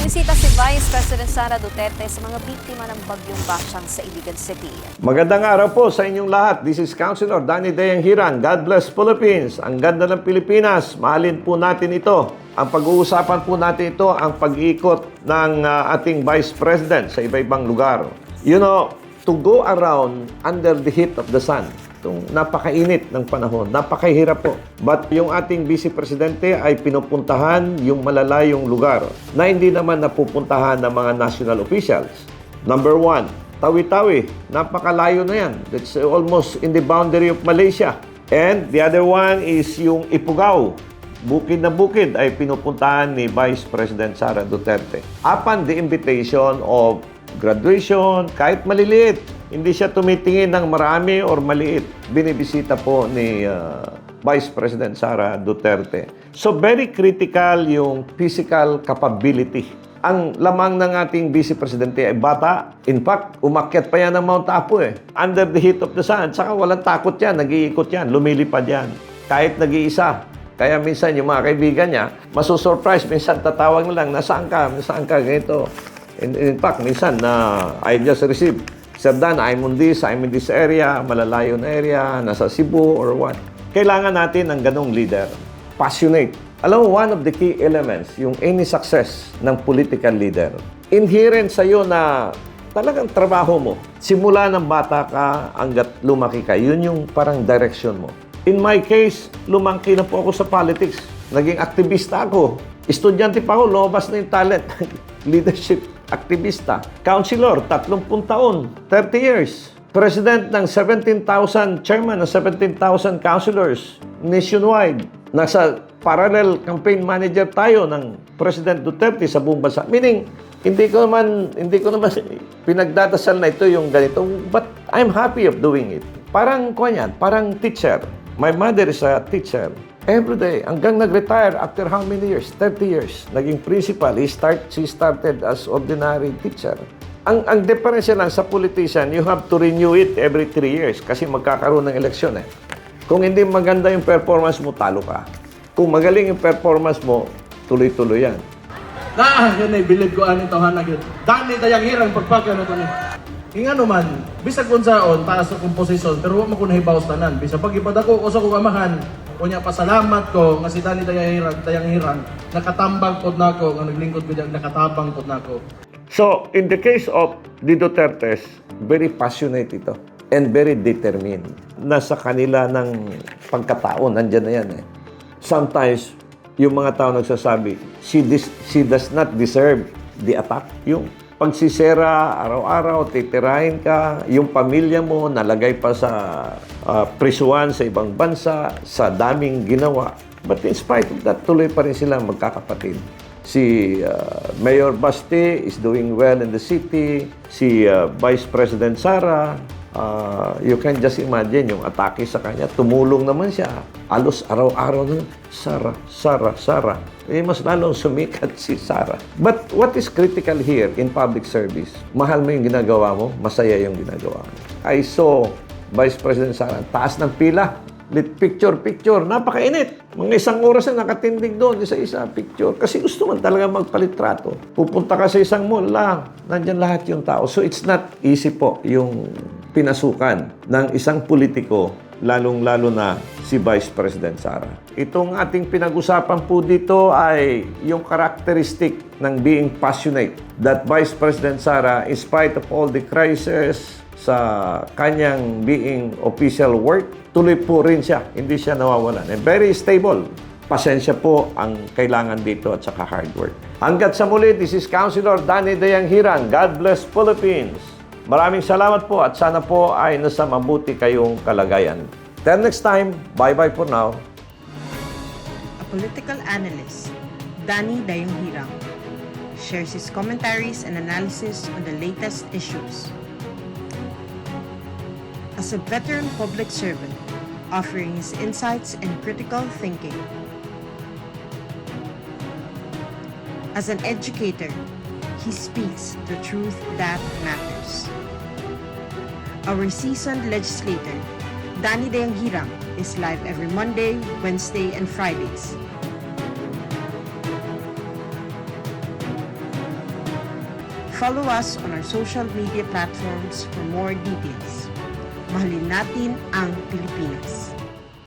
Bumisita si Vice President Sara Duterte sa mga biktima ng bagyong Bachang sa Iligan City. Magandang araw po sa inyong lahat. This is Councilor Danny Dayang Hirang. God bless Philippines. Ang ganda ng Pilipinas. Mahalin po natin ito. Ang pag-uusapan po natin ito, ang pag-ikot ng ating Vice President sa iba-ibang lugar. You know, to go around under the heat of the sun, itong napakainit ng panahon, napakahirap po. But yung ating Vice Presidente ay pinupuntahan yung malalayong lugar na hindi naman napupuntahan ng mga national officials. Number one, Tawi-Tawi, napakalayo na yan. That's almost in the boundary of Malaysia. And the other one is yung Ifugao. Bukid na bukid ay pinupuntahan ni Vice President Sara Duterte. Upon the invitation of graduation, kahit maliliit, hindi siya tumitingin ng marami or maliit. Binibisita po ni Vice President Sara Duterte. So very critical yung physical capability. Ang lamang ng ating Vice Presidente ay bata. In fact, umakyat pa yan ng Mount Apo under the heat of the sun. Saka walang takot yan, nag-iikot yan, lumilipad yan. Kahit nag-iisa. Kaya minsan yung mga kaibigan niya, masusurprise, minsan tatawag na lang, nasaan ka, ganito. In fact, minsan I just received, Sir Dan, I'm in this area, malalayo na area, nasa Cebu or what. Kailangan natin ng ganong leader, passionate. Alam mo, one of the key elements, yung any success ng political leader, inherent sa'yo na talagang trabaho mo. Simula ng bata ka hanggat lumaki ka, yun yung parang direction mo. In my case, lumangki na po ako sa politics. Naging aktivista ako. Estudyante pa ako, lumabas na yung talent. Leadership, aktivista. Councilor, 30 taon, 30 years. President ng 17,000, chairman ng 17,000 councilors nationwide. Nasa parallel campaign manager tayo ng President Duterte sa buong bansa. Meaning, hindi ko naman pinagdadasal na ito yung ganito. But I'm happy of doing it. Parang parang teacher. My mother is a teacher. Every day, hanggang nag-retire after how many years? 30 years. Naging principal. She started as ordinary teacher. Ang diferensya lang sa politician, you have to renew it every 3 years kasi magkakaroon ng eleksyon Kung hindi maganda yung performance mo, talo ka. Kung magaling yung performance mo, tuloy-tuloy yan. Yun ay bilib ko ani tawhan na gyud. Dani Dayang Hirang pagpakya na to ni. Inga naman, bisag unsaon taas sa komposisyon pero wa mo ko nahibaws tanan. Bisag pag-ipad ako ko sa kong amahan, unya pasalamat ko nga si Dani Dayang Hirang nakatambang pod nako nga naglingkod ko diyan nakatabang pod nako. So, in the case of the Dutertes, very passionate ito and very determined. Nasa kanila ng pagkatao, nandyan na yan Sometimes, yung mga tao nagsasabi, she does not deserve the attack. Yung pagsisera, araw-araw, titirahin ka, yung pamilya mo, nalagay pa sa prisuan sa ibang bansa, sa daming ginawa. But in spite of that, tuloy pa rin silang magkakapatid. Si Mayor Basti is doing well in the city. Si Vice President Sara, you can just imagine yung atake sa kanya. Tumulong naman siya. Alos araw-araw na, Sara. Mas lalong sumikat si Sara. But what is critical here in public service, mahal mo yung ginagawa mo, masaya yung ginagawa mo. I saw Vice President Sara, taas ng pila. Picture, napakainit. Mga 1 oras na nakatindig doon, isa-isa picture. Kasi gusto man talaga magpalitrato. Pupunta ka sa isang mall lang, nandyan lahat yung tao. So it's not easy po yung pinasukan ng isang politiko, lalong-lalo na si Vice President Sara. Itong ating pinag-usapan po dito ay yung characteristic ng being passionate. That Vice President Sara, in spite of all the crisis, sa kanyang being official work, tuloy po rin siya. Hindi siya nawawalan. And very stable. Pasensya po ang kailangan dito at saka hard work. Hanggat sa muli, this is Councilor Danny Dayang Hirang. God bless Philippines. Maraming salamat po at sana po ay nasa mabuti kayong kalagayan. Till next time, bye-bye for now. A political analyst, Danny Dayang Hirang, shares his commentaries and analysis on the latest issues. As a veteran public servant, offering his insights and critical thinking. As an educator, he speaks the truth that matters. Our seasoned legislator, Danny Dayang Hirang, is live every Monday, Wednesday, and Fridays. Follow us on our social media platforms for more details. Mahalin natin ang Pilipinas.